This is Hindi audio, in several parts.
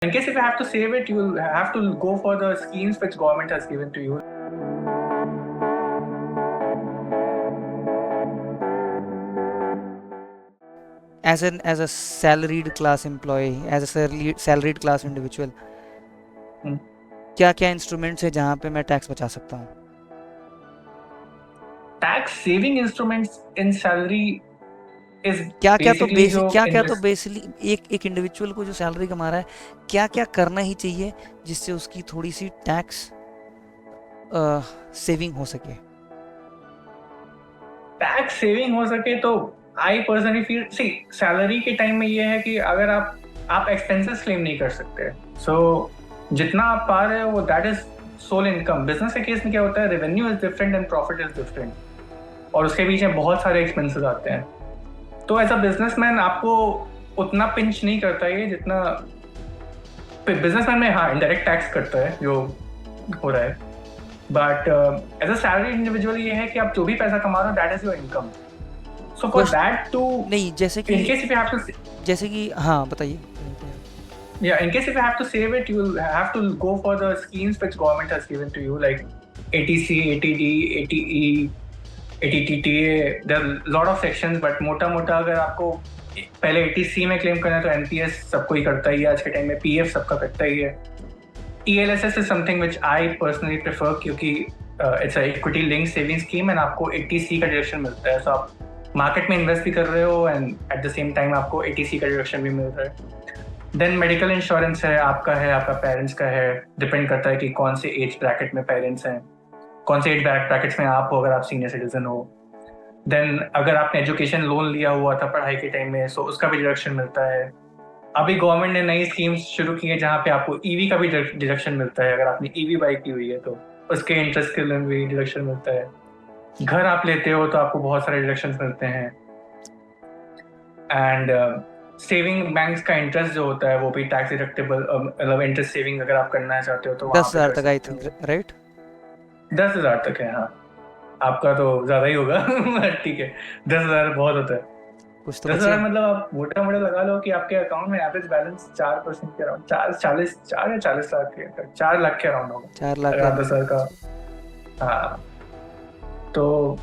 In case if you have to save it, you will have to go for the schemes which government has given to you. as a salaried class employee, as a salaried class individual, क्या क्या इंस्ट्रूमेंट्स है जहाँ पे मैं टैक्स बचा सकता हूँ? Tax saving instruments in salary is क्या क्या तो invest- बेसिकली एक इंडिविजुअल को जो सैलरी कमा रहा है, क्या क्या करना ही चाहिए जिससे उसकी थोड़ी सी टैक्स सेविंग हो सके? टैक्स सेविंग हो सके तो आई पर्सनली फील सैलरी के टाइम में ये है कि अगर आप एक्सपेंसेस क्लेम नहीं कर सकते, सो जितना आप पा रहे हो that is sole income. Business के केस में क्या होता है, revenue is different and profit is different, और उसके बीच में बहुत सारे एक्सपेंसेस आते हैं. तो एज अ बिजनेसमैन आपको उतना पिंच नहीं करता है जितना बिजनेसमैन में हाँ इनडायरेक्ट टैक्स करता है जो हो रहा है. But as a salary individual ये है कि आप जो भी पैसा कमा रहे हो that is your income. So for that too नहीं, जैसे कि in case if you have to जैसे कि हाँ बताइए. in case if you have to save it, you will have to go for the schemes which government has given to you, like ATC, ATD, ATE, ATTTA. there are lot of sections, but मोटा अगर आपको पहले ATC में क्लेम करना है तो NPS सबको ही करता ही है आज के टाइम में, PF सबका करता ही है. TLSS is something which I personally prefer क्योंकि it's a equity linked saving scheme and आपको 80C का डिडक्शन मिलता है. So आप मार्केट में इन्वेस्ट भी कर रहे हो and at the same time आपको 80C का डिडक्शन भी मिल रहा है. देन मेडिकल इंश्योरेंस है, आपका पेरेंट्स का है. डिपेंड करता है कि कौन से एज ब्रैकेट में पेरेंट्स हैं, कौन से एज ब्रैकेट्स में आप हो अगर आप सीनियर सिटीजन हो. देन अगर आपने एजुकेशन लोन लिया हुआ था पढ़ाई के टाइम में, सो उसका भी डिडक्शन मिलता है. अभी गवर्नमेंट ने नई स्कीम्स शुरू की है जहाँ पे आपको ईवी का भी डिडक्शन मिलता है. अगर आपने ईवी बाइक की हुई है तो उसके इंटरेस्ट के लिए भी डिडक्शन मिलता है. घर आप लेते हो तो आपको बहुत सारे डिडक्शंस मिलते हैं. एंड सेविंग बैंक्स का इंटरेस्ट जो होता है वो भी टैक्स डिडक्टेबल, मतलब इंटरेस्ट सेविंग अगर आप करना चाहते हो तो 10,000 तक आई थिंक, राइट? 10,000 तक है. हाँ, आपका तो ज्यादा ही होगा. ठीक है, 10,000 बहुत होता है. कुछ तो 10,000 मतलब आप मोटा लगा लो कि आपके अकाउंट में एवरेज बैलेंस 4% के अराउंड, 4 लाख के 4 लाख के अराउंड होगा. 4 लाख अगर आप 10,000 का. हाँ, तो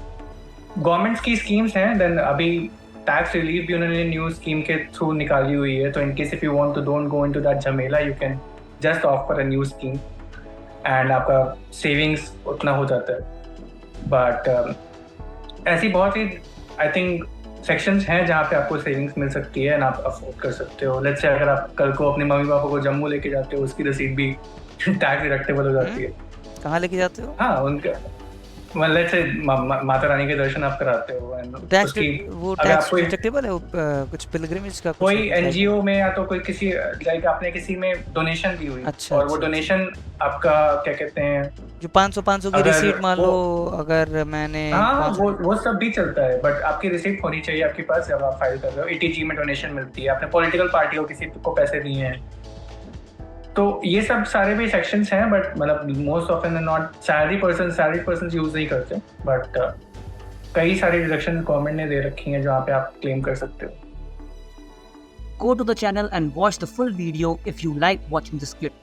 गवर्नमेंट की स्कीम्स हैं. देन अभी टैक्स रिलीफ भी उन्होंने न्यू स्कीम के थ्रू निकाली हुई है. तो in case if you want to don't go into that झमेला, you can just offer a new scheme and आपका सेविंग्स उतना हो जाता है. बट ऐसी बहुत सी आई थिंक सेक्शंस हैं जहाँ पे आपको सेविंग्स मिल सकती है एंड आप अफोर्ड कर सकते हो. लेट्स से अगर आप कल को अपने मम्मी पापा को जम्मू लेके जाते हो, उसकी रसीद भी टैक्स डिडक्टेबल हो जाती है. कहाँ लेके जाते हो? हाँ, उनका लेट्स से माता रानी के दर्शन आप कराते हो. टैक्स डिडक्टेबल है कुछ पिलग्रिमेज का कोई एनजीओ में या तो कोई किसी लाइक आपने किसी में डोनेशन दी हुई. अच्छा, और वो डोनेशन आपका क्या कहते हैं, जो 500 की रिसीट मान लो अगर मैंने. हाँ, वो सब भी चलता है. बट आपकी रिसीट होनी चाहिए आपके पास जब आप फाइल कर रहे हो. ATG में डोनेशन मिलती है, आपने पॉलिटिकल पार्टी को किसी को पैसे दिए हैं, तो ये सब सारे भी सेक्शंस हैं. बट मतलब most often and not salary person use नहीं करते. बट कई सारी डिडक्शन गवर्नमेंट ने दे रखी हैं जहाँ पे आप क्लेम कर सकते हो. Go to the channel and watch the full video if you like watching this clip.